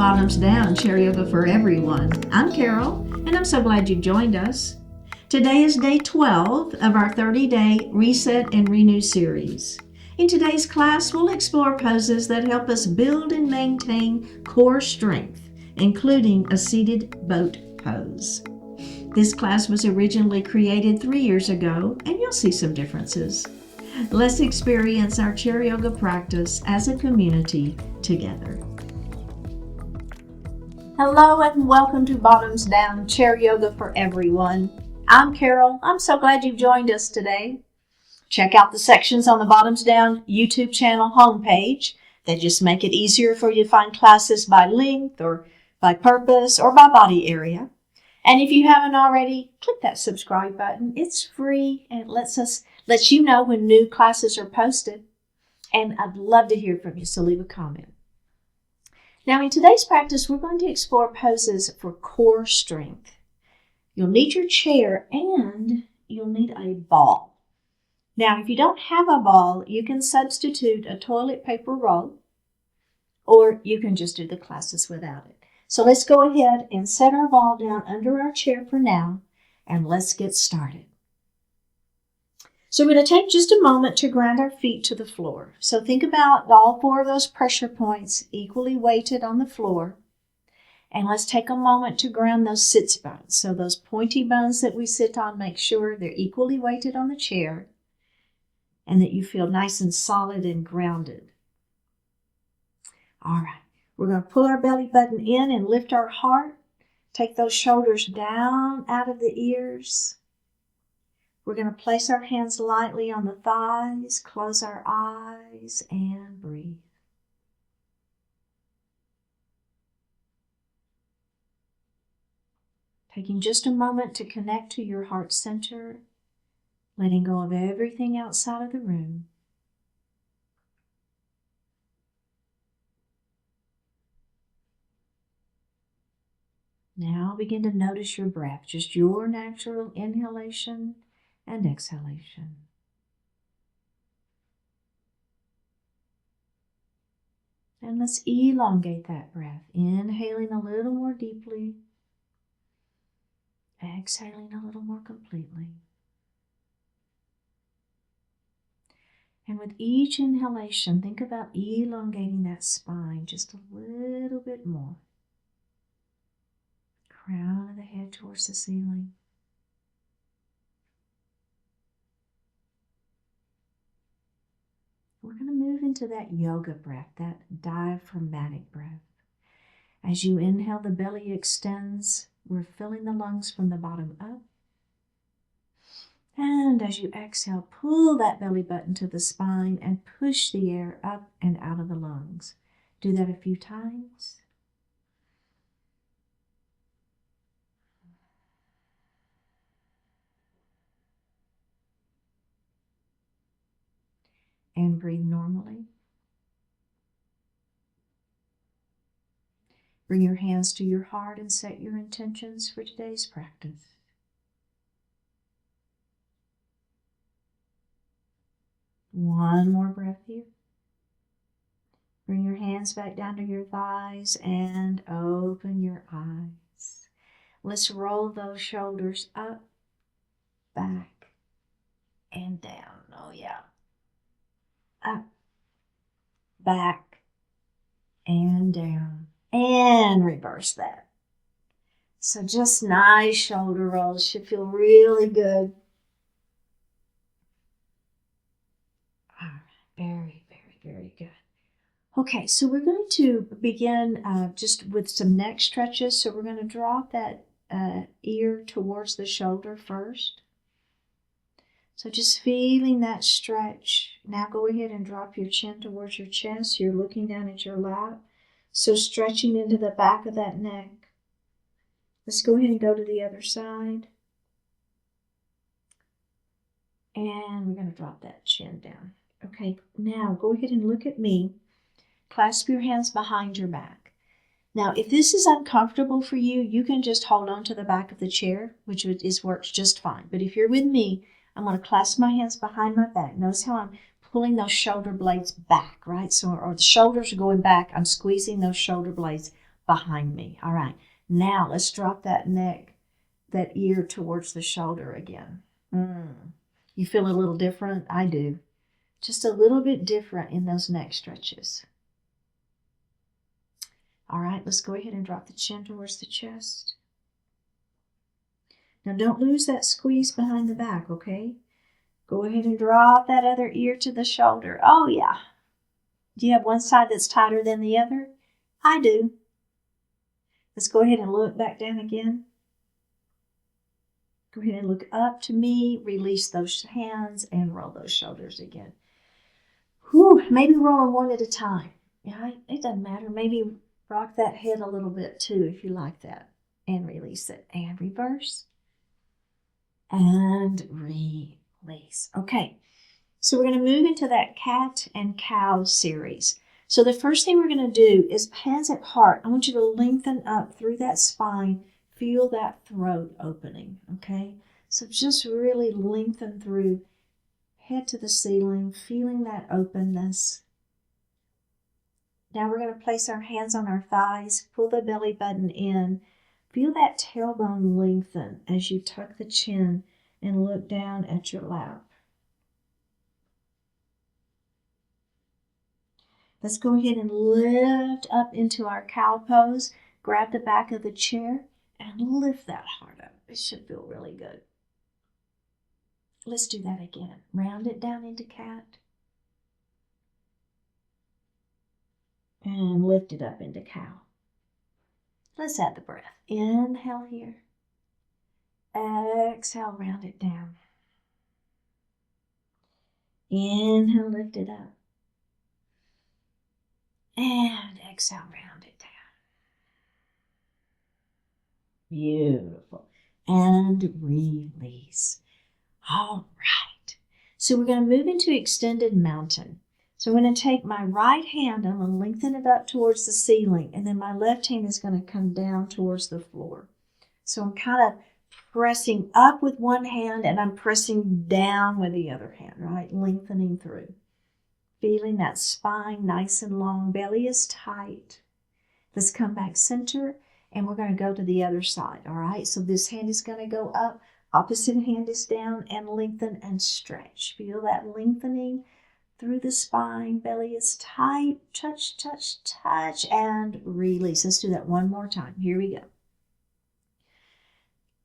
Bottoms Down, Chair Yoga for Everyone. I'm Carol, and I'm so glad you joined us. Today is day 12 of our 30-day Reset and Renew series. In today's class, we'll explore poses that help us build and maintain core strength, including a seated boat pose. This class was originally created 3 years ago, and you'll see some differences. Let's experience our chair yoga practice as a community together. Hello and welcome to Bottoms Down, Chair Yoga for Everyone. I'm Carol. I'm so glad you've joined us today. Check out the sections on the Bottoms Down YouTube channel homepage that just make it easier for you to find classes by length or by purpose or by body area. And if you haven't already, click that subscribe button. It's free and it lets you know when new classes are posted. And I'd love to hear from you, so leave a comment. Now in today's practice, we're going to explore poses for core strength. You'll need your chair and you'll need a ball. Now if you don't have a ball, you can substitute a toilet paper roll, or you can just do the classes without it. So let's go ahead and set our ball down under our chair for now, and let's get started. So we're going to take just a moment to ground our feet to the floor. So think about all 4 of those pressure points equally weighted on the floor. And let's take a moment to ground those sits bones. So those pointy bones that we sit on, make sure they're equally weighted on the chair and that you feel nice and solid and grounded. All right, we're going to pull our belly button in and lift our heart. Take those shoulders down out of the ears. We're going to place our hands lightly on the thighs, close our eyes, and breathe. Taking just a moment to connect to your heart center, letting go of everything outside of the room. Now begin to notice your breath, just your natural inhalation and exhalation. And let's elongate that breath, inhaling a little more deeply, exhaling a little more completely. And with each inhalation, think about elongating that spine just a little bit more. Crown of the head towards the ceiling. We're going to move into that yoga breath, that diaphragmatic breath. As you inhale, the belly extends. We're filling the lungs from the bottom up. And as you exhale, pull that belly button to the spine and push the air up and out of the lungs. Do that a few times. And breathe normally. Bring your hands to your heart and set your intentions for today's practice. One more breath here. Bring your hands back down to your thighs and open your eyes. Let's roll those shoulders up, back, and down. Oh yeah. Up, back, and down, and reverse that. So just nice shoulder rolls. Should feel really good. All right, very, very, very good. Okay, so we're going to begin just with some neck stretches. So we're going to drop that ear towards the shoulder first. So just feeling that stretch. Now go ahead and drop your chin towards your chest. You're looking down at your lap. So stretching into the back of that neck. Let's go ahead and go to the other side. And we're going to drop that chin down. Okay, now go ahead and look at me. Clasp your hands behind your back. Now, if this is uncomfortable for you, you can just hold on to the back of the chair, which works just fine. But if you're with me, I'm going to clasp my hands behind my back. Notice how I'm pulling those shoulder blades back, right? So, or the shoulders are going back. I'm squeezing those shoulder blades behind me. All right, now let's drop that neck, that ear towards the shoulder again. You feel a little different? I do. Just a little bit different in those neck stretches. All right, let's go ahead and drop the chin towards the chest. Now don't lose that squeeze behind the back, okay? Go ahead and drop that other ear to the shoulder. Oh yeah. Do you have one side that's tighter than the other? I do. Let's go ahead and look back down again. Go ahead and look up to me. Release those hands and roll those shoulders again. Whew, maybe roll them one at a time. Yeah, it doesn't matter. Maybe rock that head a little bit too if you like that. And release it. And reverse. And release. Okay, so we're going to move into that cat and cow series. So the first thing we're going to do is hands at heart. I want you to lengthen up through that spine. Feel that throat opening, okay? So just really lengthen through, head to the ceiling, feeling that openness. Now we're going to place our hands on our thighs, pull the belly button in. Feel that tailbone lengthen as you tuck the chin and look down at your lap. Let's go ahead and lift up into our cow pose. Grab the back of the chair and lift that heart up. It should feel really good. Let's do that again. Round it down into cat. And lift it up into cow. Let's add the breath. Inhale here. Exhale, round it down. Inhale, lift it up. And exhale, round it down. Beautiful. And release. All right. So we're going to move into extended mountain. So I'm going to take my right hand, I'm going to lengthen it up towards the ceiling, and then my left hand is going to come down towards the floor. So I'm kind of pressing up with one hand and I'm pressing down with the other hand, right? Lengthening through. Feeling that spine nice and long, belly is tight. Let's come back center and we're going to go to the other side, all right? So this hand is going to go up, opposite hand is down, and lengthen and stretch. Feel that lengthening through the spine, belly is tight, touch, touch, touch, and release. Let's do that one more time. Here we go.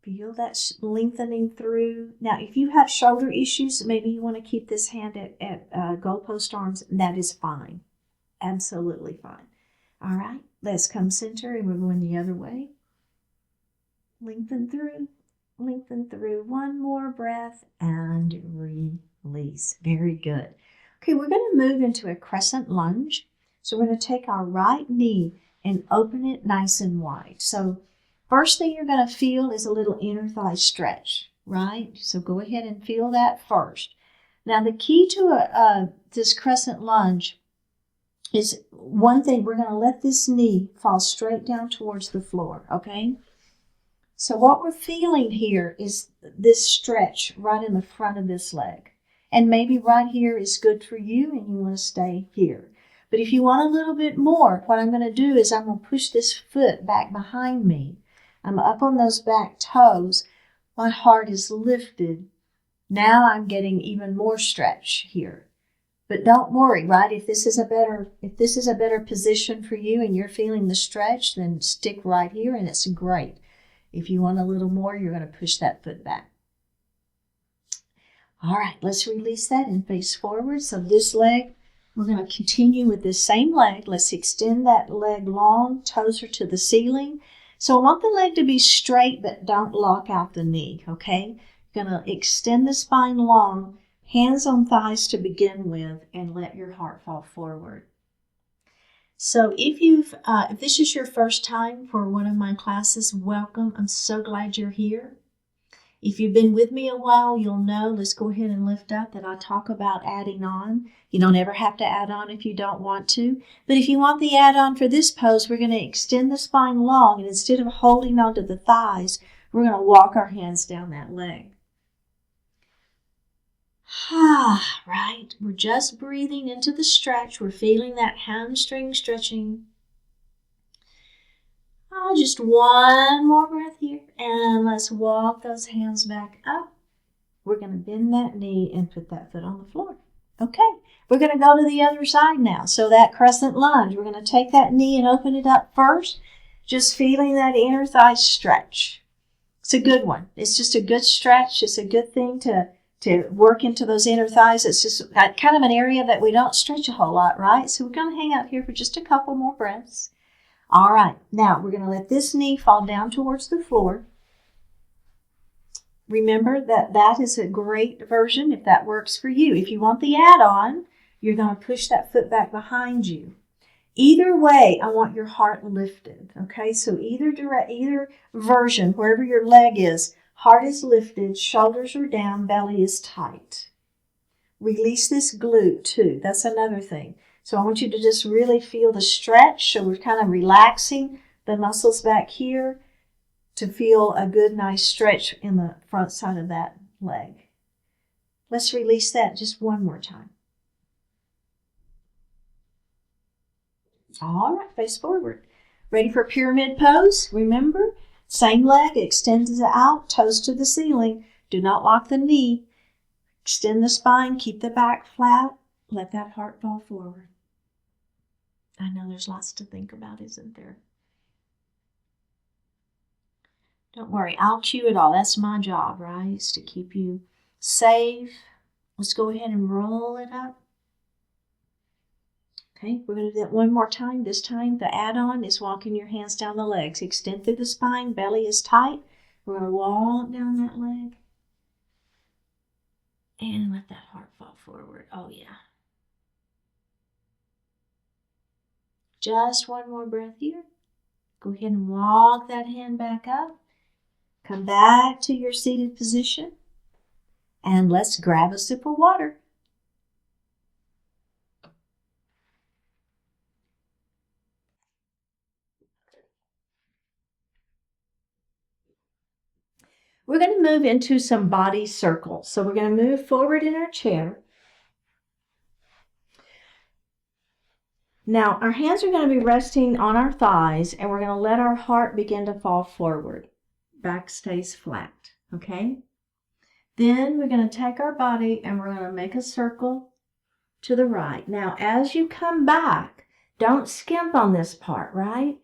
Feel that lengthening through. Now, if you have shoulder issues, maybe you want to keep this hand at goalpost arms. That is fine. Absolutely fine. All right, let's come center and we're going the other way. Lengthen through, lengthen through. One more breath and release. Very good. Okay, we're going to move into a crescent lunge. So we're going to take our right knee and open it nice and wide. So first thing you're going to feel is a little inner thigh stretch, right? So go ahead and feel that first. Now the key to this crescent lunge is one thing. We're going to let this knee fall straight down towards the floor, okay? So what we're feeling here is this stretch right in the front of this leg. And maybe right here is good for you and you want to stay here. But if you want a little bit more, what I'm going to do is I'm going to push this foot back behind me. I'm up on those back toes. My heart is lifted. Now I'm getting even more stretch here. But don't worry, right? If this is a better position for you and you're feeling the stretch, then stick right here and it's great. If you want a little more, you're going to push that foot back. All right, let's release that and face forward. So this leg, we're going to continue with this same leg. Let's extend that leg long, toes are to the ceiling. So I want the leg to be straight, but don't lock out the knee, okay? You're going to extend the spine long, hands on thighs to begin with, and let your heart fall forward. So if this is your first time for one of my classes, welcome. I'm so glad you're here. If you've been with me a while, you'll know, let's go ahead and lift up, that I talk about adding on. You don't ever have to add on if you don't want to. But if you want the add-on for this pose, we're going to extend the spine long, and instead of holding onto the thighs, we're going to walk our hands down that leg. Right, we're just breathing into the stretch. We're feeling that hamstring stretching. Just one more breath here. And let's walk those hands back up. We're going to bend that knee and put that foot on the floor. Okay, we're going to go to the other side now. So that crescent lunge, we're going to take that knee and open it up first. Just feeling that inner thigh stretch. It's a good one. It's just a good stretch. It's a good thing to work into those inner thighs. It's just kind of an area that we don't stretch a whole lot, right? So we're going to hang out here for just a couple more breaths. All right, now we're going to let this knee fall down towards the floor. Remember that is a great version if that works for you. If you want the add-on, you're going to push that foot back behind you. Either way, I want your heart lifted, okay? So either version, wherever your leg is, heart is lifted, shoulders are down, belly is tight. Release this glute too. That's another thing. So I want you to just really feel the stretch. So we're kind of relaxing the muscles back here to feel a good, nice stretch in the front side of that leg. Let's release that just one more time. All right, face forward. Ready for pyramid pose? Remember, same leg, extends it out, toes to the ceiling. Do not lock the knee. Extend the spine, keep the back flat. Let that heart fall forward. I know there's lots to think about, isn't there? Don't worry, I'll cue it all. That's my job, right? Is to keep you safe. Let's go ahead and roll it up. Okay, we're going to do that one more time. This time, the add-on is walking your hands down the legs. Extend through the spine, belly is tight. We're going to walk down that leg. And let that heart fall forward. Oh, yeah. Just one more breath here. Go ahead and walk that hand back up. Come back to your seated position. And let's grab a sip of water. We're going to move into some body circles. So we're going to move forward in our chair. Now, our hands are going to be resting on our thighs, and we're going to let our heart begin to fall forward. Back stays flat, okay? Then we're going to take our body and we're going to make a circle to the right. Now, as you come back, don't skimp on this part, right?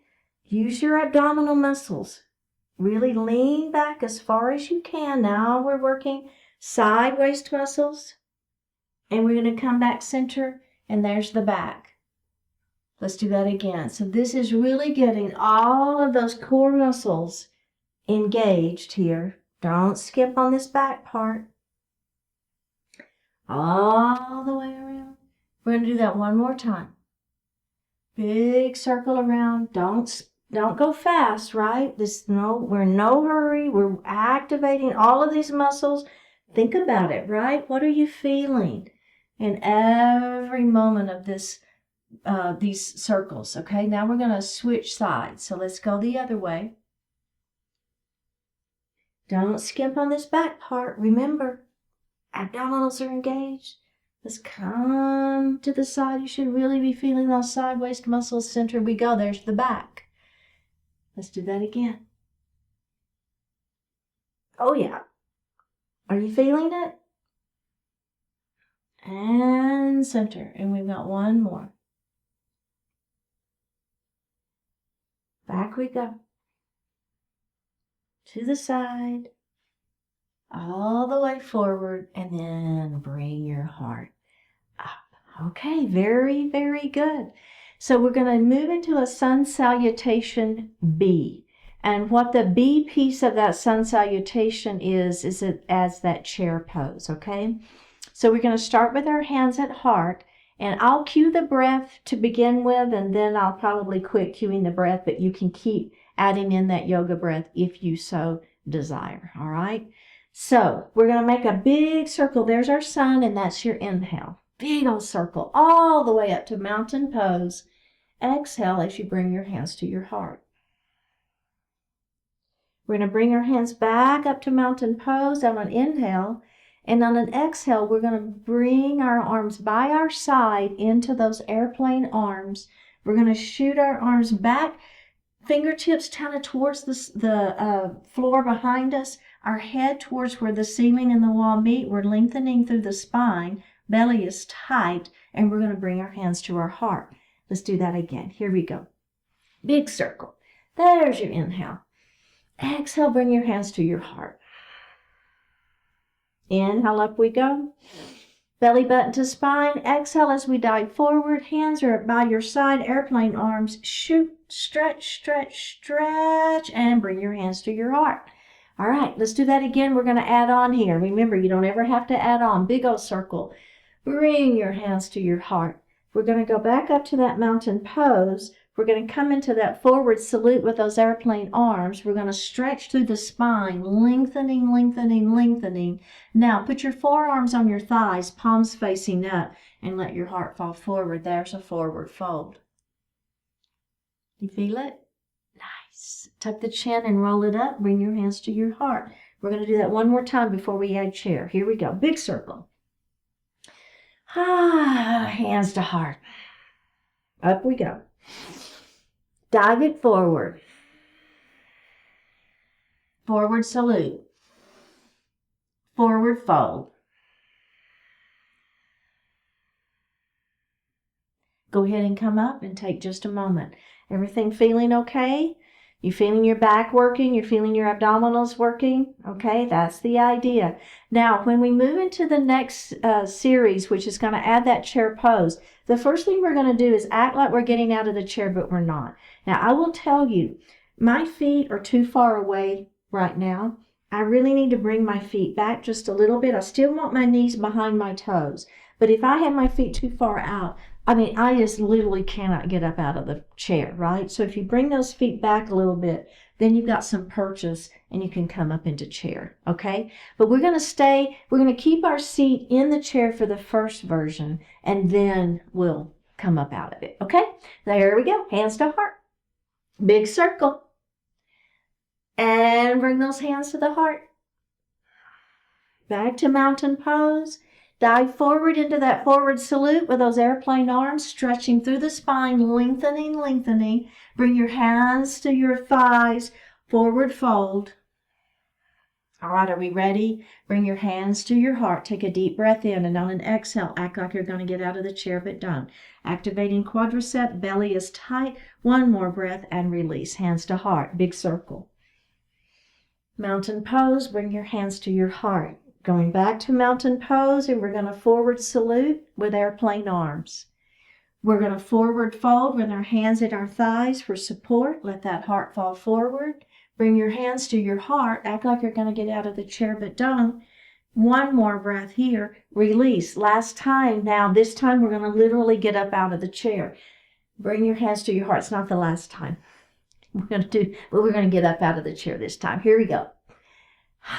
Use your abdominal muscles. Really lean back as far as you can. Now we're working side waist muscles, and we're going to come back center, and there's the back. Let's do that again. So this is really getting all of those core muscles engaged here. Don't skip on this back part. All the way around. We're going to do that one more time. Big circle around. Don't go fast, right? We're in no hurry. We're activating all of these muscles. Think about it, right? What are you feeling in every moment of these circles? Okay, now we're going to switch sides. So let's go the other way. Don't skimp on this back part. Remember, abdominals are engaged. Let's come to the side. You should really be feeling those side waist muscles. Center we go. There's the back. Let's do that again. Oh, yeah. Are you feeling it? And center. And we've got one more. Back we go. To the side. All the way forward. And then bring your heart up. Okay, very, very good. So we're going to move into a sun salutation B. And what the B piece of that sun salutation is it as that chair pose, okay? So we're going to start with our hands at heart, and I'll cue the breath to begin with, and then I'll probably quit cueing the breath, but you can keep adding in that yoga breath if you so desire, all right? So we're going to make a big circle. There's our sun, and that's your inhale. Big old circle all the way up to mountain pose. Exhale as you bring your hands to your heart. We're going to bring our hands back up to mountain pose on an inhale. And on an exhale, we're going to bring our arms by our side into those airplane arms. We're going to shoot our arms back Fingertips kind of towards the floor behind us. Our head towards where the ceiling and the wall meet. We're lengthening through the spine. Belly is tight. And we're going to bring our hands to our heart. Let's do that again. Here we go. Big circle. There's your inhale. Exhale, bring your hands to your heart. Inhale, up we go. Belly button to spine. Exhale as we dive forward. Hands are by your side. Airplane arms. Shoot, stretch, stretch, stretch. And bring your hands to your heart. All right, let's do that again. We're going to add on here. Remember, you don't ever have to add on. Big old circle. Bring your hands to your heart. We're going to go back up to that mountain pose. We're going to come into that forward salute with those airplane arms. We're going to stretch through the spine, lengthening, lengthening, lengthening. Now, put your forearms on your thighs, palms facing up, and let your heart fall forward. There's a forward fold. You feel it? Nice. Tuck the chin and roll it up. Bring your hands to your heart. We're going to do that one more time before we add chair. Here we go. Big circle. Hands to heart. Up we go. Dive it forward. Forward salute. Forward fold. Go ahead and come up and take just a moment. Everything feeling okay? You feeling your back working? You're feeling your abdominals working? Okay, that's the idea. Now, when we move into the next series, which is going to add that chair pose, the first thing we're going to do is act like we're getting out of the chair, but we're not. Now, I will tell you, my feet are too far away right now. I really need to bring my feet back just a little bit. I still want my knees behind my toes. But if I have my feet too far out, I just literally cannot get up out of the chair, right? So if you bring those feet back a little bit, then you've got some purchase and you can come up into chair, okay? But we're going to keep our seat in the chair for the first version, and then we'll come up out of it, okay? There we go, hands to heart. Big circle. And bring those hands to the heart. Back to mountain pose. Dive forward into that forward salute with those airplane arms, stretching through the spine, lengthening, lengthening. Bring your hands to your thighs, forward fold. All right, are we ready? Bring your hands to your heart. Take a deep breath in, and on an exhale, act like you're going to get out of the chair, but don't. Activating quadricep, belly is tight. One more breath and release. Hands to heart, big circle. Mountain pose, bring your hands to your heart. Going back to mountain pose, and we're going to forward salute with airplane arms. We're going to forward fold with our hands at our thighs for support. Let that heart fall forward. Bring your hands to your heart. Act like you're going to get out of the chair, but don't. One more breath here. Release. Last time. Now, this time we're going to literally get up out of the chair. Bring your hands to your heart. It's not the last time. We're going to get up out of the chair this time. Here we go.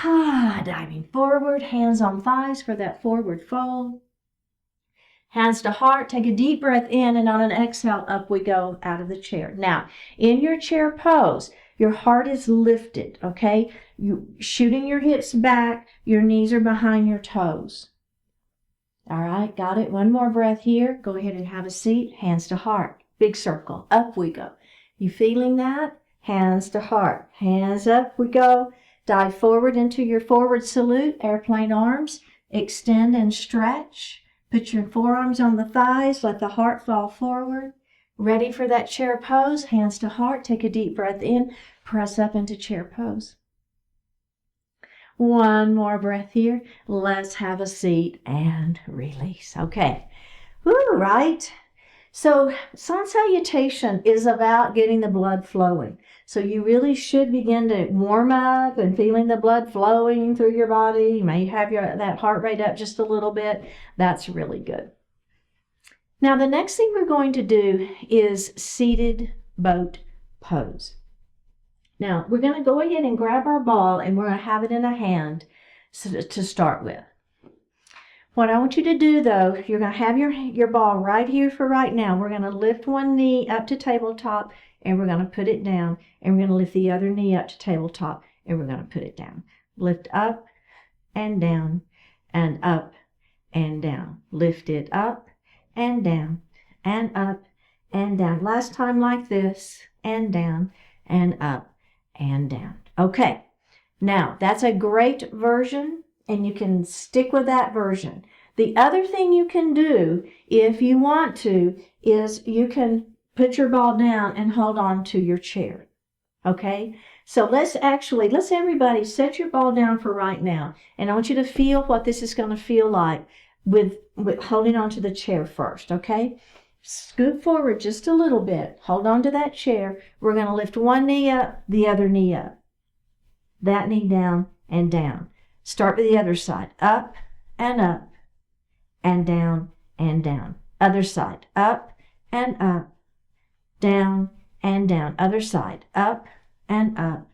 Diving forward, hands on thighs for that forward fold. Hands to heart, take a deep breath in, and on an exhale, up we go out of the chair. Now, in your chair pose, your heart is lifted, okay? You shooting your hips back, your knees are behind your toes. All right, got it? One more breath here. Go ahead and have a seat. Hands to heart, big circle, up we go. You feeling that? Hands to heart, hands up we go. Dive forward into your forward salute, airplane arms, extend and stretch. Put your forearms on the thighs, let the heart fall forward. Ready for that chair pose, hands to heart, take a deep breath in, press up into chair pose. One more breath here. Let's have a seat and release. Okay, woo, right? So sun salutation is about getting the blood flowing. So you really should begin to warm up and feeling the blood flowing through your body. You may have that heart rate up just a little bit. That's really good. Now the next thing we're going to do is seated boat pose. Now we're going to go ahead and grab our ball, and we're going to have it in a hand to start with. What I want you to do, though, you're going to have your ball right here for right now. We're going to lift one knee up to tabletop, and we're going to put it down. And we're going to lift the other knee up to tabletop, and we're going to put it down. Lift up and down and up and down. Lift it up and down and up and down. Last time like this, and down and up and down. Okay, now that's a great version, and you can stick with that version. The other thing you can do, if you want to, is you can put your ball down and hold on to your chair. Okay, so let's everybody set your ball down for right now. And I want you to feel what this is going to feel like with holding on to the chair first, okay? Scoot forward just a little bit. Hold on to that chair. We're going to lift one knee up, the other knee up. That knee down and down. Start with the other side. Up and up and down and down. Other side. Up and up, down and down. Other side. Up and up,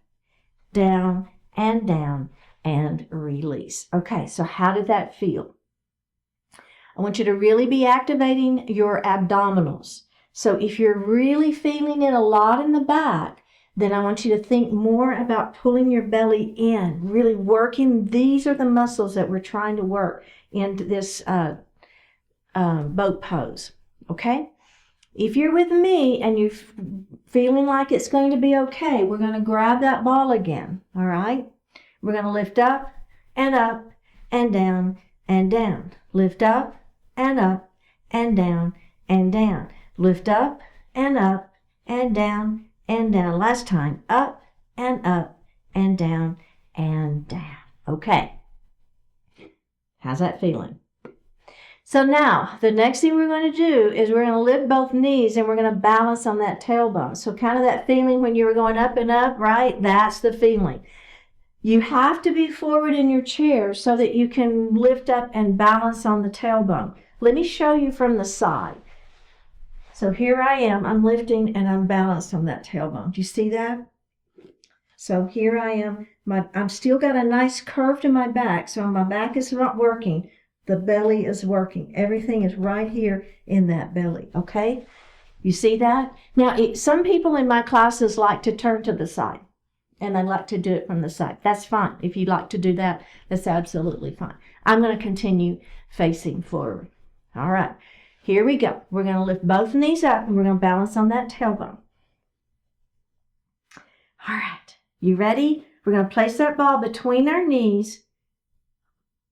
down and down, and release. Okay, so how did that feel? I want you to really be activating your abdominals. So if you're really feeling it a lot in the back, then I want you to think more about pulling your belly in, really working. These are the muscles that we're trying to work into this boat pose, okay? If you're with me and you're feeling like it's going to be okay, we're going to grab that ball again, all right? We're going to lift up and down and down. Lift up and down and down. Lift up and down and down. Last time, up and down and down. Okay. How's that feeling? So now, the next thing we're going to do is we're going to lift both knees and we're going to balance on that tailbone. So kind of that feeling when you were going up and up, right? That's the feeling. You have to be forward in your chair so that you can lift up and balance on the tailbone. Let me show you from the side. So here I am. I'm lifting and I'm balanced on that tailbone. Do you see that? So here I am. I'm still got a nice curve to my back. So my back is not working. The belly is working. Everything is right here in that belly, okay? You see that? Now, some people in my classes like to turn to the side, and they like to do it from the side. That's fine. If you like to do that, that's absolutely fine. I'm going to continue facing forward. All right, here we go. We're going to lift both knees up, and we're going to balance on that tailbone. All right, you ready? We're going to place that ball between our knees,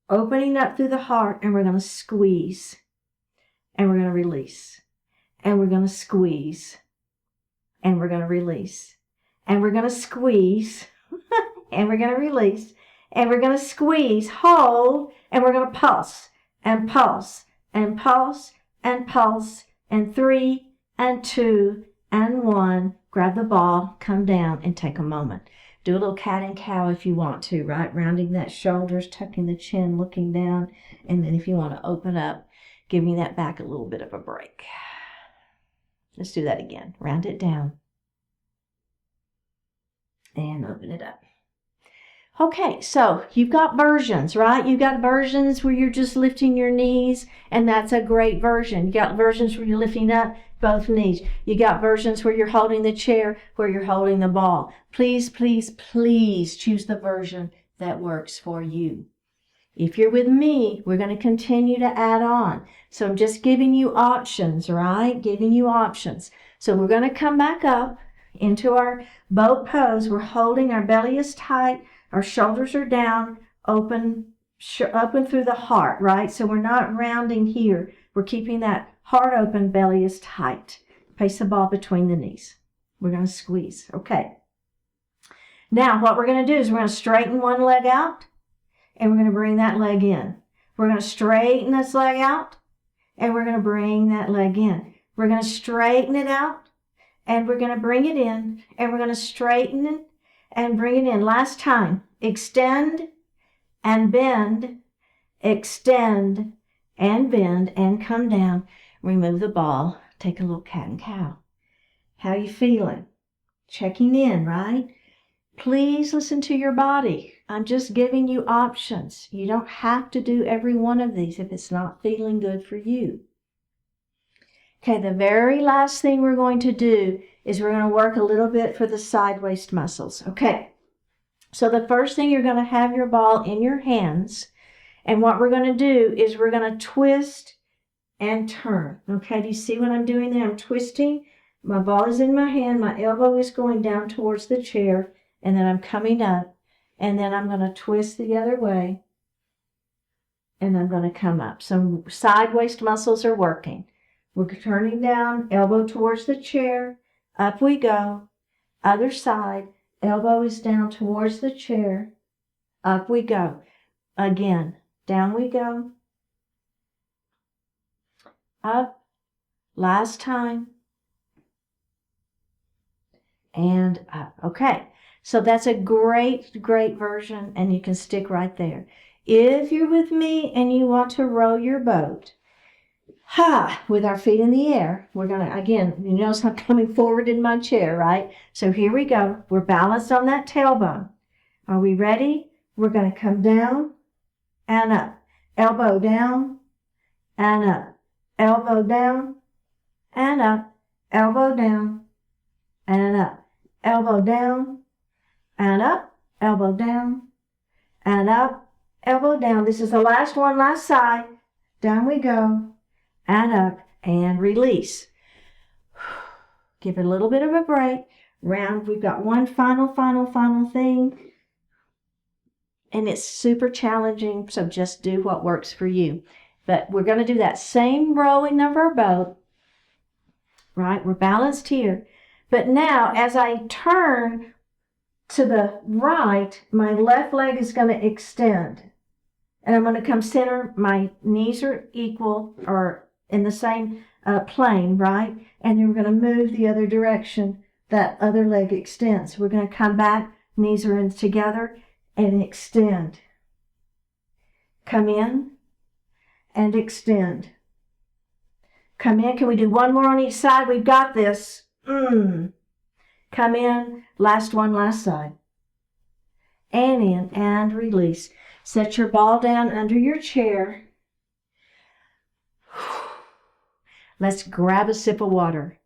opening up through the heart, and we're going to squeeze, and we're going to release, and we're going to squeeze, and we're going to release, and we're going to squeeze, and we're going to release, and we're going to squeeze, hold, and we're going to pulse, and pulse, and pulse, and pulse, and 3, and 2, and 1. Grab the ball, come down, and take a moment. Do a little cat and cow if you want to, right? Rounding that shoulders, tucking the chin, looking down. And then if you want to open up, giving that back a little bit of a break. Let's do that again. Round it down. And open it up. Okay, so you've got versions, right? You've got versions where you're just lifting your knees, and that's a great version. You got versions where you're lifting up both knees. You got versions where you're holding the chair, where you're holding the ball. Please, please, please choose the version that works for you. If you're with me, we're going to continue to add on. So I'm just giving you options, right? Giving you options. So we're going to come back up into our boat pose. We're holding, our belly is tight. Our shoulders are down, open through the heart, right? So we're not rounding here. We're keeping that heart open, belly is tight. Place the ball between the knees. We're going to squeeze. Okay. Now, what we're going to do is we're going to straighten one leg out, and we're going to bring that leg in. We're going to straighten this leg out, and we're going to bring that leg in. We're going to straighten it out, and we're going to bring it in, and we're going to straighten it and bring it in. Last time, extend and bend, extend and bend, and come down. Remove the ball. Take a little cat and cow. How you feeling? Checking in, right? Please listen to your body. I'm just giving you options. You don't have to do every one of these if it's not feeling good for you. Okay, the very last thing we're going to do is we're going to work a little bit for the side waist muscles. Okay, so the first thing, you're going to have your ball in your hands, and what we're going to do is we're going to twist and turn. Okay, do you see what I'm doing there? I'm twisting My ball is in my hand, my elbow is going down towards the chair, and then I'm coming up, and then I'm going to twist the other way, and I'm going to come up. So side waist muscles are working. We're turning down, elbow towards the chair, up we go. Other side, elbow is down towards the chair, up we go. Again, down we go, up, last time, and up. Okay, so that's a great version, and you can stick right there. If you're with me and you want to row your boat, with our feet in the air, we're gonna, again, you notice I'm coming forward in my chair, right? So here we go. We're balanced on that tailbone. Are we ready? We're gonna come down and up. Elbow down and up. Elbow down and up. Elbow down and up. Elbow down and up. Elbow down and up. Elbow down. This is the last one, last side. Down we go. And up and release. Give it a little bit of a break. Round, we've got one final thing. And it's super challenging, so just do what works for you. But we're going to do that same rowing of our boat. Right, we're balanced here. But now, as I turn to the right, my left leg is going to extend. And I'm going to come center. My knees are equal or in the same plane, right? And then we're going to move the other direction. That other leg extends. We're going to come back. Knees are in together and extend. Come in and extend. Come in. Can we do one more on each side? We've got this. Come in. Last one, last side. And in and release. Set your ball down under your chair. Let's grab a sip of water.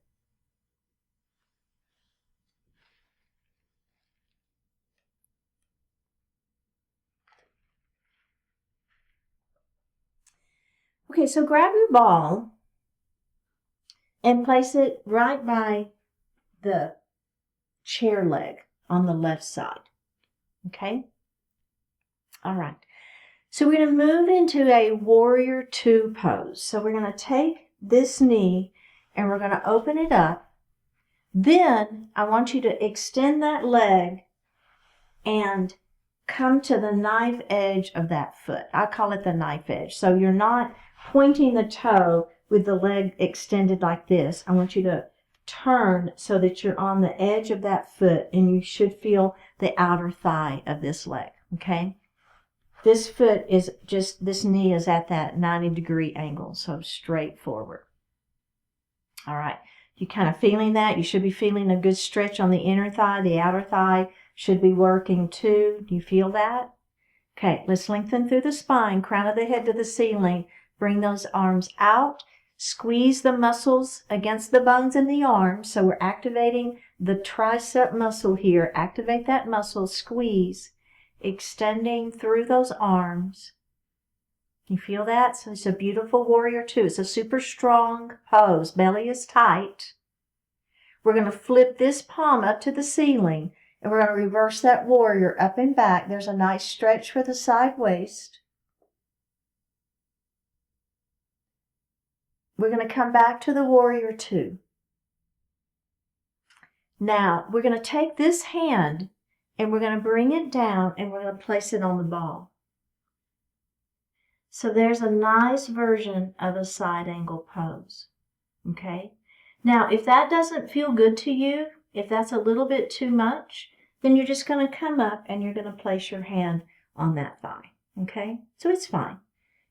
Okay, so grab your ball and place it right by the chair leg on the left side. Okay? All right. So we're going to move into a warrior two pose. So we're going to take this knee and we're going to open it up. Then I want you to extend that leg and come to the knife edge of that foot. I call it the knife edge. So you're not pointing the toe with the leg extended like this. I want you to turn so that you're on the edge of that foot and you should feel the outer thigh of this leg, okay? This foot is just, this knee is at that 90-degree angle, so straight forward. All right, you kind of feeling that? You should be feeling a good stretch on the inner thigh. The outer thigh should be working too. Do you feel that? Okay, let's lengthen through the spine, crown of the head to the ceiling. Bring those arms out. Squeeze the muscles against the bones in the arms. So we're activating the tricep muscle here. Activate that muscle, squeeze, extending through those arms. You feel that? So it's a beautiful warrior two. It's a super strong pose. Belly is tight. We're going to flip this palm up to the ceiling and we're going to reverse that warrior up and back. There's a nice stretch for the side waist. We're going to come back to the warrior two. Now, we're going to take this hand and we're going to bring it down and we're going to place it on the ball. So there's a nice version of a side angle pose. Okay? Now, if that doesn't feel good to you, if that's a little bit too much, then you're just going to come up and you're going to place your hand on that thigh. Okay? So it's fine.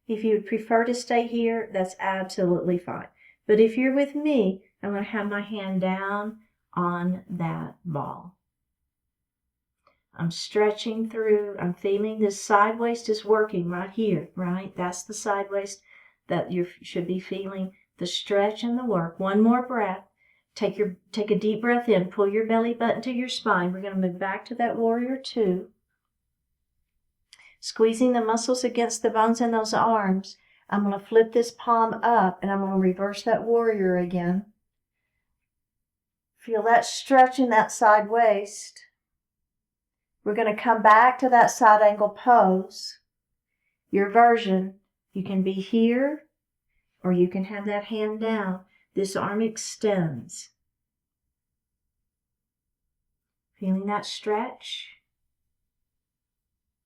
If you would prefer to stay here, that's absolutely fine. But if you're with me, I'm going to have my hand down on that ball. I'm stretching through. I'm feeling this side waist is working right here, right? That's the side waist that you should be feeling the stretch and the work. One more breath. Take a deep breath in. Pull your belly button to your spine. We're going to move back to that warrior two. Squeezing the muscles against the bones in those arms. I'm going to flip this palm up and I'm going to reverse that warrior again. Feel that stretch in that side waist. We're going to come back to that side angle pose. Your version, you can be here or you can have that hand down. This arm extends. Feeling that stretch.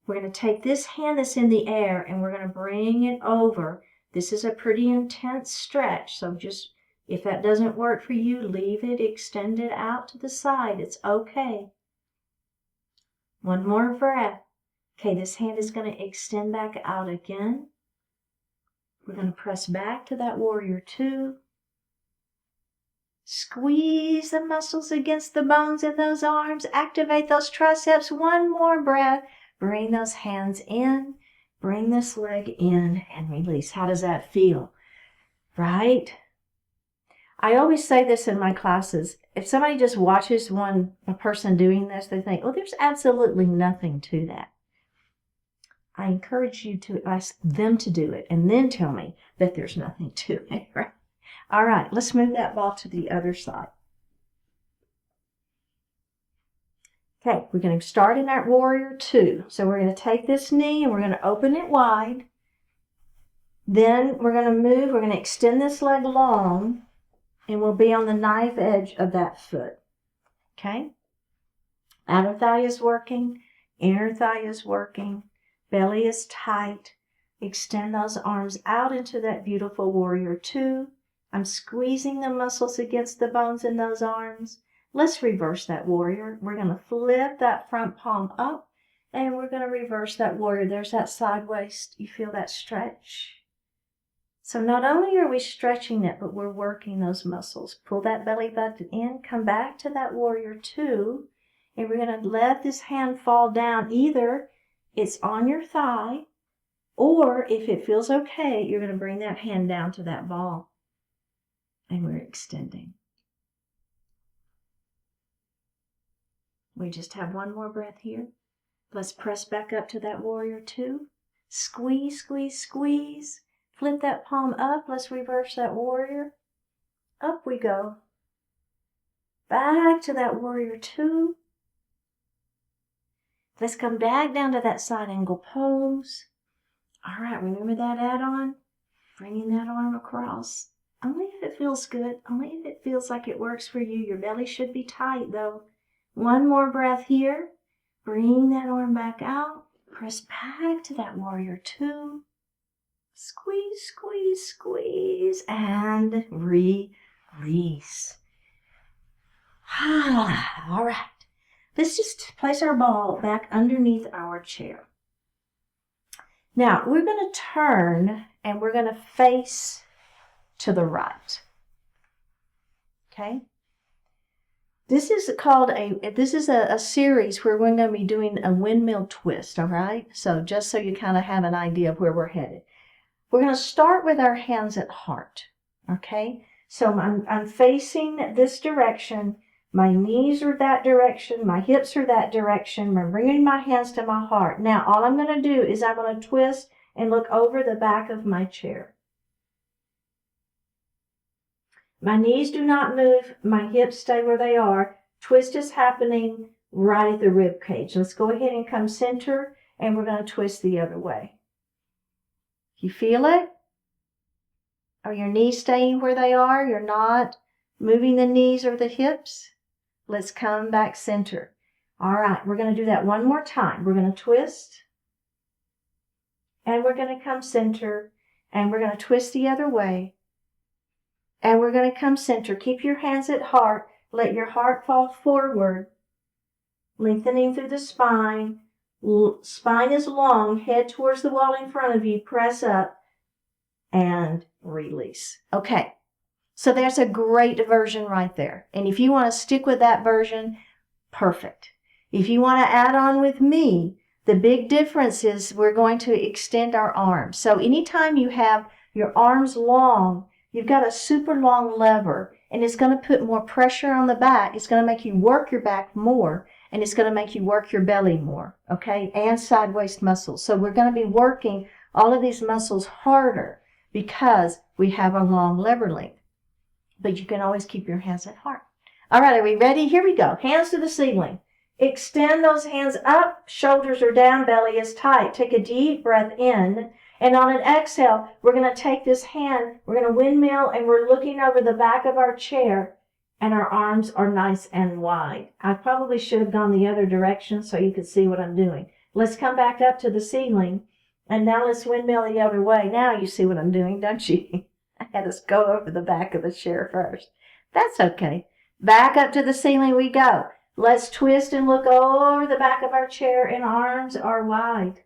We're going to take this hand that's in the air and we're going to bring it over. This is a pretty intense stretch, so just if that doesn't work for you, leave it, extend it out to the side. It's okay. One more breath. Okay, this hand is going to extend back out again. We're going to press back to that warrior two. Squeeze the muscles against the bones in those arms. Activate those triceps. One more breath. Bring those hands in. Bring this leg in and release. How does that feel? Right? I always say this in my classes. If somebody just watches a person doing this, they think, oh, there's absolutely nothing to that. I encourage you to ask them to do it and then tell me that there's nothing to it. Right? All right, let's move that ball to the other side. Okay, we're going to start in that warrior two. So we're going to take this knee and we're going to open it wide. Then we're going to move, we're going to extend this leg long. And we'll be on the knife edge of that foot. Okay? Outer thigh is working. Inner thigh is working. Belly is tight. Extend those arms out into that beautiful warrior two. I'm squeezing the muscles against the bones in those arms. Let's reverse that warrior. We're going to flip that front palm up. And we're going to reverse that warrior. There's that side waist. You feel that stretch? So not only are we stretching it, but we're working those muscles. Pull that belly button in, come back to that warrior two, and we're going to let this hand fall down. Either it's on your thigh, or if it feels okay, you're going to bring that hand down to that ball. And we're extending. We just have one more breath here. Let's press back up to that warrior two. Squeeze, squeeze, squeeze. Flip that palm up. Let's reverse that warrior. Up we go. Back to that warrior two. Let's come back down to that side angle pose. All right, remember that add-on? Bringing that arm across. Only if it feels good. Only if it feels like it works for you. Your belly should be tight though. One more breath here. Bring that arm back out. Press back to that warrior two. Squeeze, squeeze, squeeze, and release. All right. Let's just place our ball back underneath our chair. Now, we're going to turn and we're going to face to the right. Okay? This is a series where we're going to be doing a windmill twist, all right? So just so you kind of have an idea of where we're headed. We're going to start with our hands at heart, okay? So I'm facing this direction. My knees are that direction. My hips are that direction. I'm bringing my hands to my heart. Now, all I'm going to do is I'm going to twist and look over the back of my chair. My knees do not move. My hips stay where they are. Twist is happening right at the rib cage. Let's go ahead and come center, and we're going to twist the other way. You feel it? Are your knees staying where they are? You're not moving the knees or the hips? Let's come back center. All right, we're going to do that one more time. We're going to twist, and we're going to come center, and we're going to twist the other way, and we're going to come center. Keep your hands at heart. Let your heart fall forward, lengthening through the spine. Spine is long, head towards the wall in front of you, press up, and release. Okay, so there's a great version right there. And if you want to stick with that version, perfect. If you want to add on with me, the big difference is we're going to extend our arms. So anytime you have your arms long, you've got a super long lever, and it's going to put more pressure on the back. It's going to make you work your back more. And it's going to make you work your belly more, okay, and side waist muscles. So we're going to be working all of these muscles harder because we have a long lever length. But you can always keep your hands at heart. All right, are we ready? Here we go. Hands to the ceiling. Extend those hands up, shoulders are down, belly is tight. Take a deep breath in. And on an exhale, we're going to take this hand, we're going to windmill, and we're looking over the back of our chair, and our arms are nice and wide. I probably should have gone the other direction so you could see what I'm doing. Let's come back up to the ceiling, and now let's windmill the other way. Now you see what I'm doing, don't you? I had us go over the back of the chair first. That's okay. Back up to the ceiling we go. Let's twist and look over the back of our chair, and arms are wide.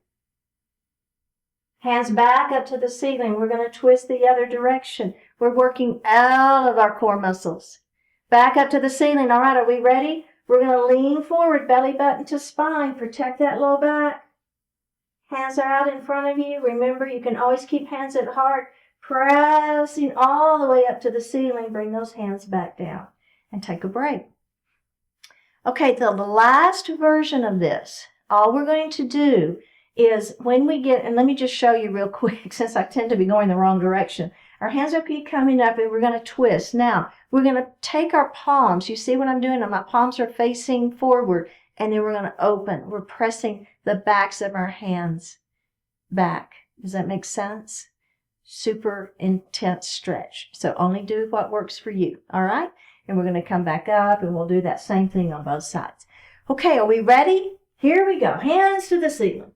Hands back up to the ceiling. We're going to twist the other direction. We're working out of our core muscles. Back up to the ceiling. All right, are we ready? We're going to lean forward, belly button to spine. Protect that low back. Hands are out in front of you. Remember, you can always keep hands at heart. Pressing all the way up to the ceiling. Bring those hands back down and take a break. Okay, the last version of this, all we're going to do is when we get, and let me just show you real quick since I tend to be going the wrong direction. Our hands are keep coming up and we're going to twist. Now, we're going to take our palms. You see what I'm doing? My palms are facing forward, and then we're going to open. We're pressing the backs of our hands back. Does that make sense? Super intense stretch. So only do what works for you. All right? And we're going to come back up, and we'll do that same thing on both sides. Okay, are we ready? Here we go. Hands to the ceiling.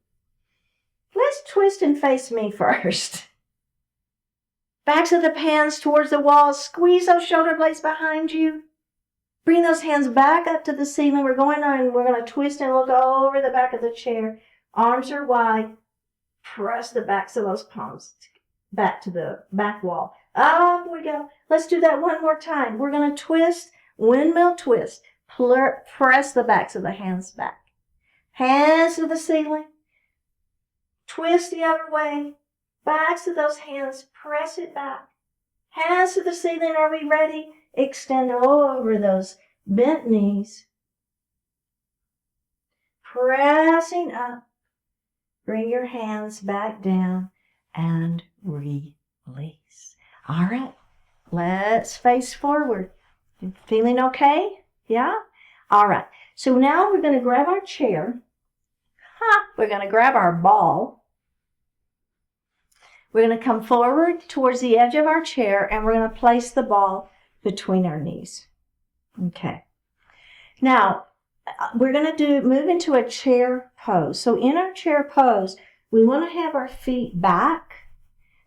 Let's twist and face me first. Backs of the hands towards the walls. Squeeze those shoulder blades behind you. Bring those hands back up to the ceiling. We're going on, and we're going to twist and look over the back of the chair. Arms are wide. Press the backs of those palms back to the back wall. Up we go. Let's do that one more time. We're going to twist, windmill twist. Press the backs of the hands back. Hands to the ceiling. Twist the other way. Backs of those hands. Press it back. Hands to the ceiling. Are we ready? Extend over those bent knees. Pressing up. Bring your hands back down and release. All right. Let's face forward. You feeling okay? Yeah? All right. So now we're going to grab our chair. We're going to grab our ball. We're going to come forward towards the edge of our chair, and we're going to place the ball between our knees. Okay. Now, we're going to move into a chair pose. So in our chair pose, we want to have our feet back.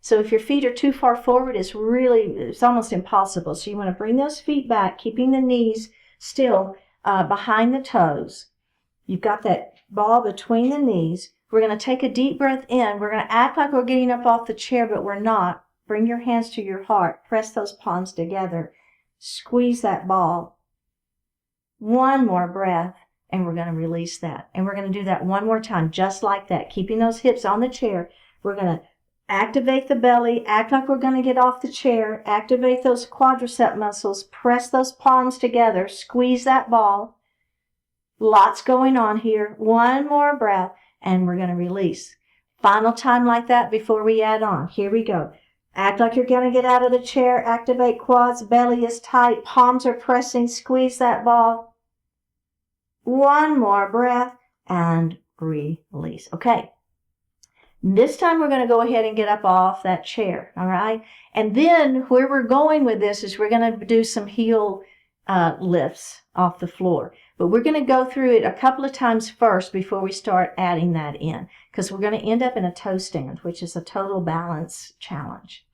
So if your feet are too far forward, it's almost impossible. So you want to bring those feet back, keeping the knees still behind the toes. You've got that ball between the knees. We're going to take a deep breath in. We're going to act like we're getting up off the chair, but we're not. Bring your hands to your heart. Press those palms together. Squeeze that ball. One more breath, and we're going to release that. And we're going to do that one more time, just like that, keeping those hips on the chair. We're going to activate the belly, act like we're going to get off the chair, activate those quadricep muscles, press those palms together, squeeze that ball. Lots going on here. One more breath, and we're going to release. Final time like that before we add on. Here we go. Act like you're going to get out of the chair. Activate quads. Belly is tight. Palms are pressing. Squeeze that ball. One more breath and release. Okay. This time we're going to go ahead and get up off that chair. All right. And then where we're going with this is we're going to do some heel lifts off the floor. But we're going to go through it a couple of times first before we start adding that in, because we're going to end up in a toe stand, which is a total balance challenge.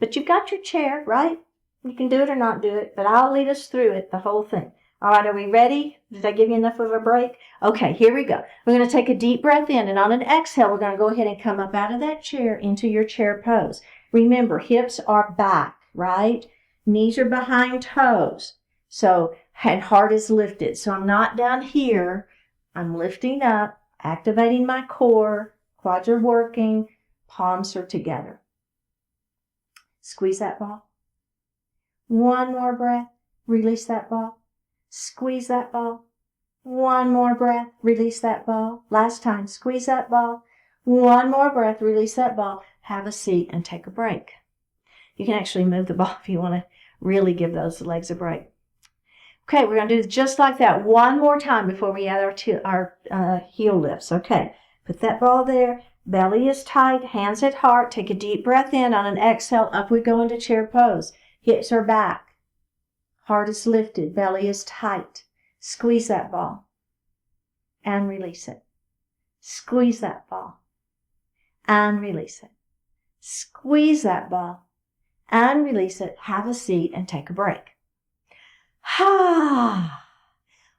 But you've got your chair, right? You can do it or not do it, but I'll lead us through it, the whole thing. All right, are we ready? Did I give you enough of a break? Okay, here we go. We're going to take a deep breath in, and on an exhale, we're going to go ahead and come up out of that chair into your chair pose. Remember, hips are back, right? Knees are behind toes. So, and heart is lifted. So I'm not down here. I'm lifting up, activating my core. Quads are working. Palms are together. Squeeze that ball. One more breath. Release that ball. Squeeze that ball. One more breath. Release that ball. Last time. Squeeze that ball. One more breath. Release that ball. Have a seat and take a break. You can actually move the ball if you want to really give those legs a break. Okay, we're going to do just like that one more time before we add our heel lifts. Okay, put that ball there. Belly is tight, hands at heart. Take a deep breath in. On an exhale, up we go into chair pose. Hips are back. Heart is lifted. Belly is tight. Squeeze that ball and release it. Squeeze that ball and release it. Squeeze that ball and release it. Have a seat and take a break.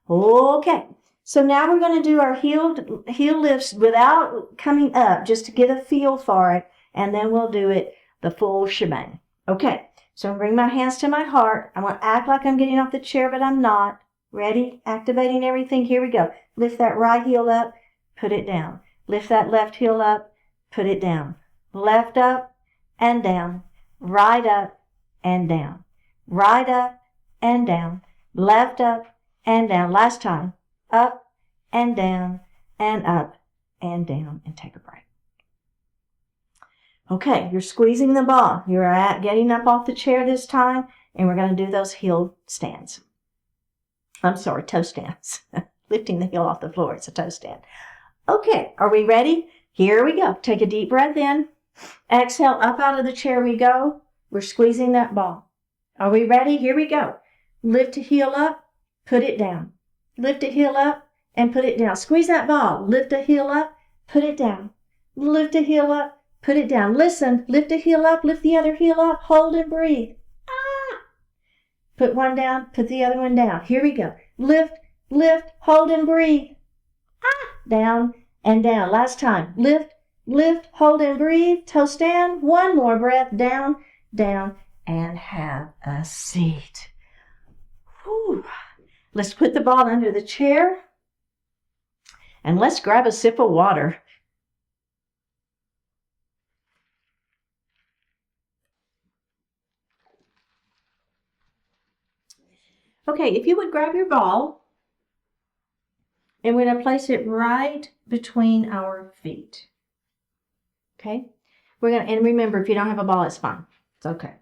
Okay, so now we're going to do our heel lifts without coming up, just to get a feel for it, and then we'll do it the full shebang. Okay, so I'm going to bring my hands to my heart. I'm going to act like I'm getting off the chair, but I'm not. Ready? Activating everything. Here we go. Lift that right heel up, put it down. Lift that left heel up, put it down. Left up and down. Right up and down. Right up and down. Left up and down. Last time. Up and down and up and down, and take a break. Okay, you're squeezing the ball. You're getting up off the chair this time, and we're going to do those heel stands. I'm sorry, toe stands. Lifting the heel off the floor. It's a toe stand. Okay, are we ready? Here we go. Take a deep breath in. Exhale, up out of the chair we go. We're squeezing that ball. Are we ready? Here we go. Lift a heel up, put it down. Lift a heel up and put it down. Squeeze that ball. Lift a heel up, put it down. Lift a heel up, put it down. Listen, lift a heel up, lift the other heel up, hold and breathe. Ah! Put one down, put the other one down. Here we go. Lift, lift, hold and breathe. Ah! Down and down. Last time. Lift, lift, hold and breathe. Toe stand. One more breath. Down, down, and have a seat. Whew. Let's put the ball under the chair and let's grab a sip of water. Okay, if you would grab your ball, and we're going to place it right between our feet. Okay? And remember, if you don't have a ball, it's fine. It's okay.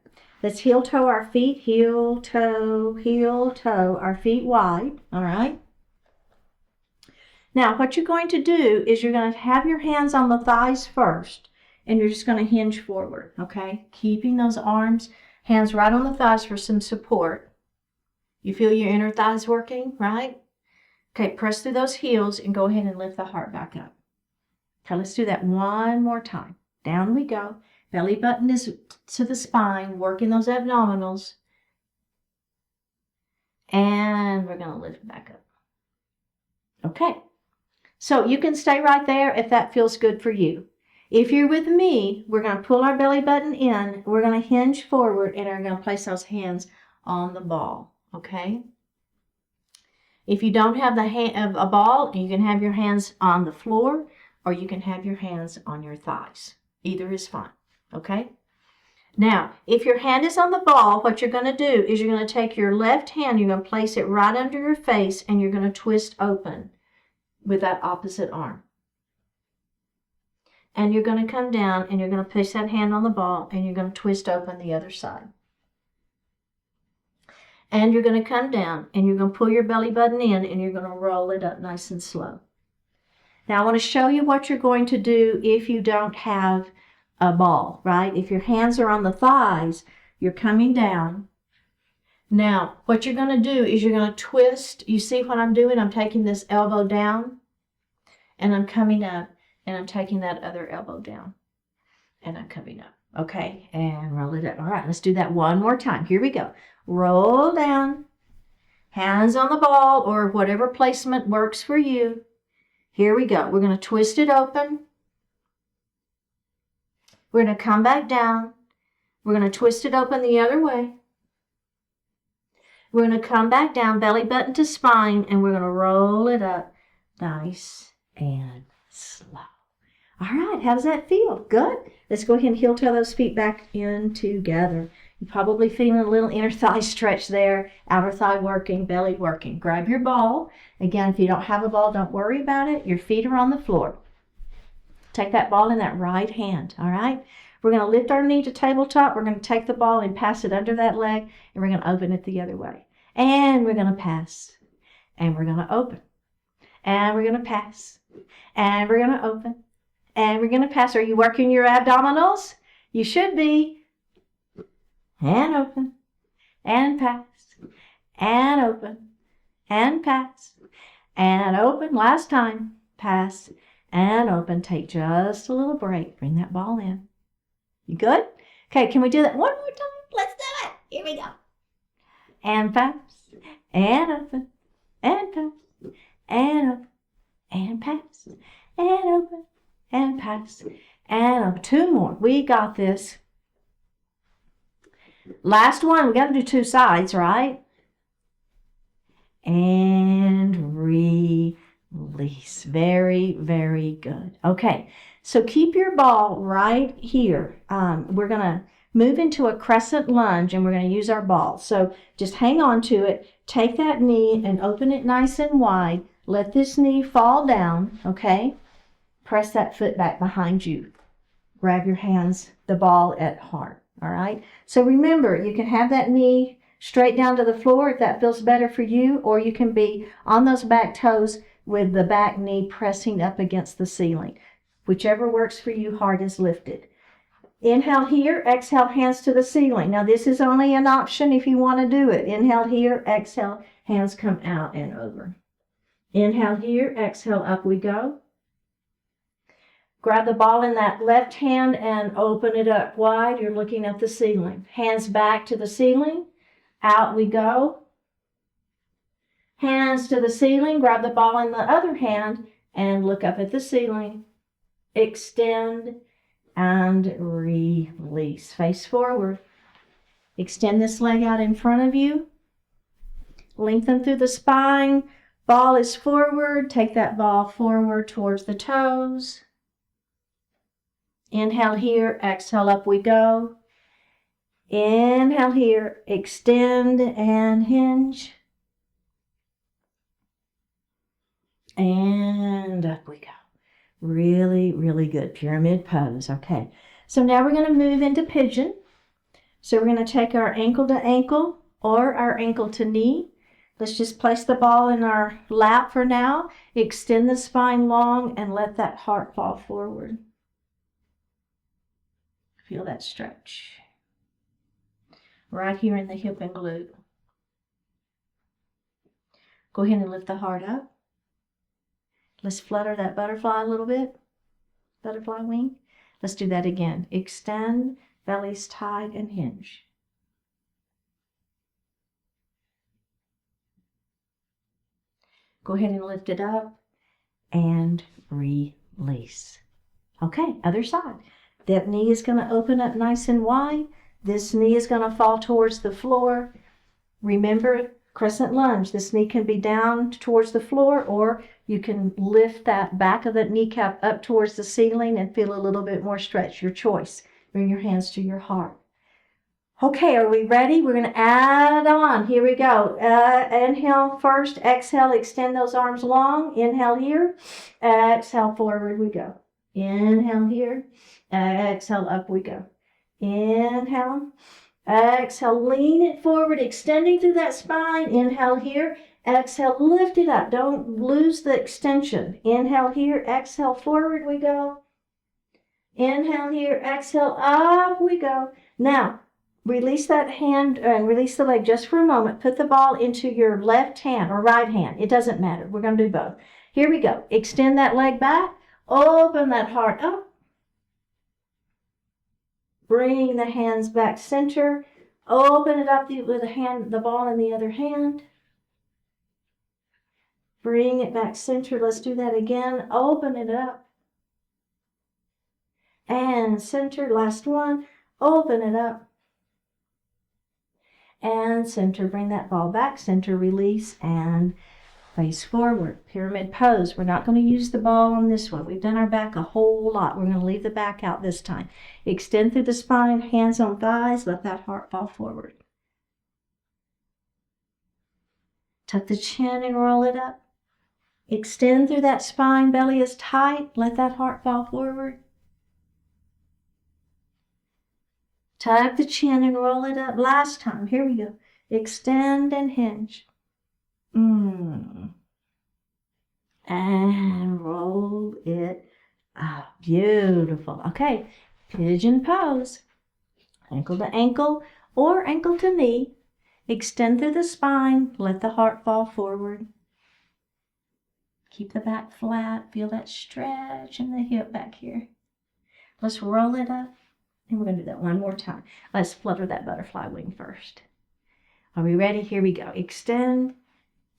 Let's heel toe our feet. Heel toe, our feet wide. All right? Now, what you're going to do is you're going to have your hands on the thighs first, and you're just going to hinge forward, okay? Keeping those hands right on the thighs for some support. You feel your inner thighs working, right? Okay, press through those heels and go ahead and lift the heart back up. Okay, let's do that one more time. Down we go. Belly button is to the spine, working those abdominals. And we're going to lift back up. Okay, so you can stay right there if that feels good for you. If you're with me, we're going to pull our belly button in. We're going to hinge forward, and we're going to place those hands on the ball. Okay? If you don't have a ball, you can have your hands on the floor, or you can have your hands on your thighs. Either is fine. Okay? Now, if your hand is on the ball, what you're going to do is you're going to take your left hand, you're going to place it right under your face, and you're going to twist open with that opposite arm. And you're going to come down, and you're going to place that hand on the ball, and you're going to twist open the other side. And you're going to come down, and you're going to pull your belly button in, and you're going to roll it up nice and slow. Now, I want to show you what you're going to do if you don't have a ball, right? If your hands are on the thighs, you're coming down. Now, what you're going to do is you're going to twist. You see what I'm doing? I'm taking this elbow down, and I'm coming up, and I'm taking that other elbow down, and I'm coming up. Okay, and roll it up. All right, let's do that one more time. Here we go. Roll down, hands on the ball, or whatever placement works for you. Here we go. We're going to twist it open. We're going to come back down. We're going to twist it open the other way. We're going to come back down, belly button to spine, and we're going to roll it up nice and slow. All right, how does that feel? Good. Let's go ahead and heel toe those feet back in together. You're probably feeling a little inner thigh stretch there, outer thigh working, belly working. Grab your ball. Again, if you don't have a ball, don't worry about it. Your feet are on the floor. Take that ball in that right hand, all right? We're going to lift our knee to tabletop. We're going to take the ball and pass it under that leg, and we're going to open it the other way. And we're going to pass. And we're going to open. And we're going to pass. And we're going to open. And we're going to pass. Are you working your abdominals? You should be. And open. And pass. And open. And pass. And open. Last time. Pass. And open. Take just a little break. Bring that ball in. You good? Okay, can we do that one more time? Let's do it. Here we go. And pass. And open. And pass. And open. And pass. And open. And pass. And open. Two more. We got this. Last one. We got to do two sides, right? And release. Very, very good. Okay, so keep your ball right here. We're going to move into a crescent lunge and we're going to use our ball. So just hang on to it. Take that knee and open it nice and wide. Let this knee fall down, okay? Press that foot back behind you. Grab your hands, the ball at heart, all right? So remember, you can have that knee straight down to the floor if that feels better for you, or you can be on those back toes with the back knee pressing up against the ceiling. Whichever works for you, heart is lifted. Inhale here, exhale, hands to the ceiling. Now this is only an option if you want to do it. Inhale here, exhale, hands come out and over. Inhale here, exhale, up we go. Grab the ball in that left hand and open it up wide. You're looking at the ceiling. Hands back to the ceiling. Out we go. Hands to the ceiling. Grab the ball in the other hand and look up at the ceiling. Extend and release. Face forward. Extend this leg out in front of you. Lengthen through the spine. Ball is forward. Take that ball forward towards the toes. Inhale here, exhale, up we go. Inhale here, extend and hinge. And up we go. Really, really good. Pyramid pose. Okay. So now we're going to move into pigeon. So we're going to take our ankle to ankle or our ankle to knee. Let's just place the ball in our lap for now. Extend the spine long and let that heart fall forward. Feel that stretch. Right here in the hip and glute. Go ahead and lift the heart up. Let's flutter that butterfly a little bit. Butterfly wing. Let's do that again. Extend, belly's tight and hinge. Go ahead and lift it up and release. Okay, other side. That knee is going to open up nice and wide. This knee is going to fall towards the floor. Remember, crescent lunge. This knee can be down towards the floor, or you can lift that back of that kneecap up towards the ceiling and feel a little bit more stretch. Your choice. Bring your hands to your heart. Okay, are we ready? We're going to add on. Here we go. Inhale first. Exhale. Extend those arms long. Inhale here. Exhale, forward we go. Inhale here. Exhale, up we go. Inhale. Exhale, lean it forward, extending through that spine. Inhale here. Exhale, lift it up. Don't lose the extension. Inhale here. Exhale, forward we go. Inhale here. Exhale, up we go. Now, release that hand and release the leg just for a moment. Put the ball into your left hand or right hand. It doesn't matter. We're going to do both. Here we go. Extend that leg back. Open that heart up. Bring the hands back center. Open it up with the ball in the other hand. Bring it back center. Let's do that again. Open it up. And center. Last one. Open it up. And center. Bring that ball back center. Release and face forward. Pyramid pose. We're not going to use the ball on this one. We've done our back a whole lot. We're going to leave the back out this time. Extend through the spine, hands on thighs. Let that heart fall forward. Tuck the chin and roll it up. Extend through that spine. Belly is tight. Let that heart fall forward. Tuck the chin and roll it up. Last time. Here we go. Extend and hinge. And roll it up. Beautiful. Okay, pigeon pose. Ankle to ankle or ankle to knee. Extend through the spine. Let the heart fall forward. Keep the back flat. Feel that stretch in the hip back here. Let's roll it up. And we're going to do that one more time. Let's flutter that butterfly wing first. Are we ready? Here we go. Extend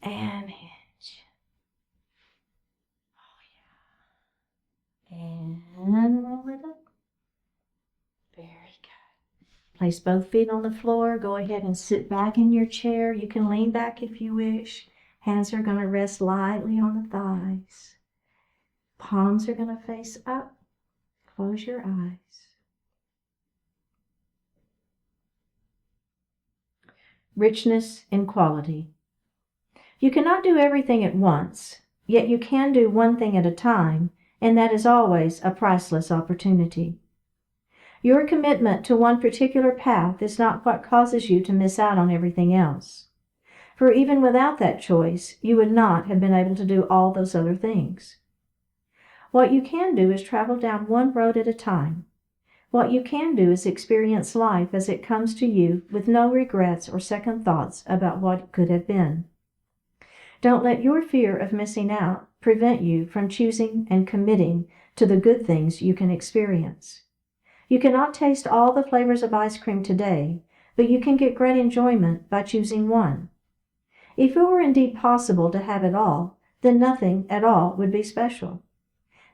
and hinge. Oh, yeah. And roll it up. Very good. Place both feet on the floor. Go ahead and sit back in your chair. You can lean back if you wish. Hands are going to rest lightly on the thighs. Palms are going to face up. Close your eyes. Richness in quality. You cannot do everything at once, yet you can do one thing at a time, and that is always a priceless opportunity. Your commitment to one particular path is not what causes you to miss out on everything else. For even without that choice, you would not have been able to do all those other things. What you can do is travel down one road at a time. What you can do is experience life as it comes to you with no regrets or second thoughts about what could have been. Don't let your fear of missing out prevent you from choosing and committing to the good things you can experience. You cannot taste all the flavors of ice cream today, but you can get great enjoyment by choosing one. If it were indeed possible to have it all, then nothing at all would be special.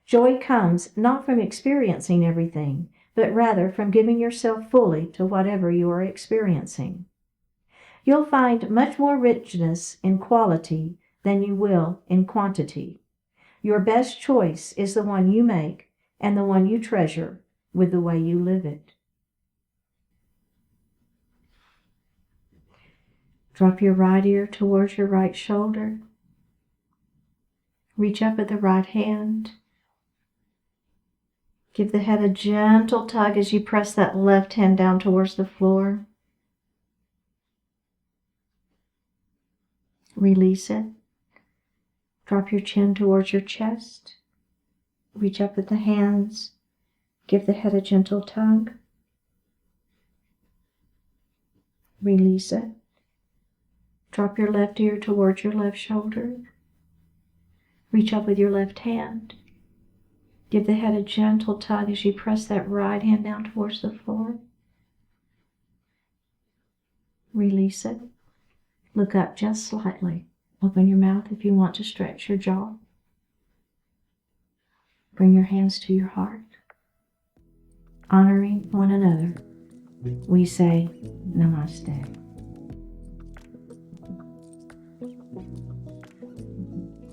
Joy comes not from experiencing everything, but rather from giving yourself fully to whatever you are experiencing. You'll find much more richness in quality than you will in quantity. Your best choice is the one you make and the one you treasure with the way you live it. Drop your right ear towards your right shoulder. Reach up at the right hand. Give the head a gentle tug as you press that left hand down towards the floor. Release it. Drop your chin towards your chest. Reach up at the hands. Give the head a gentle tug. Release it. Drop your left ear towards your left shoulder. Reach up with your left hand. Give the head a gentle tug as you press that right hand down towards the floor. Release it. Look up just slightly. Open your mouth if you want to stretch your jaw. Bring your hands to your heart. Honoring one another, we say Namaste.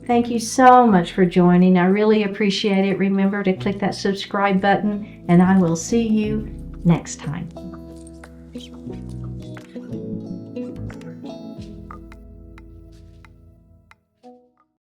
Thank you so much for joining. I really appreciate it. Remember to click that subscribe button, and I will see you next time.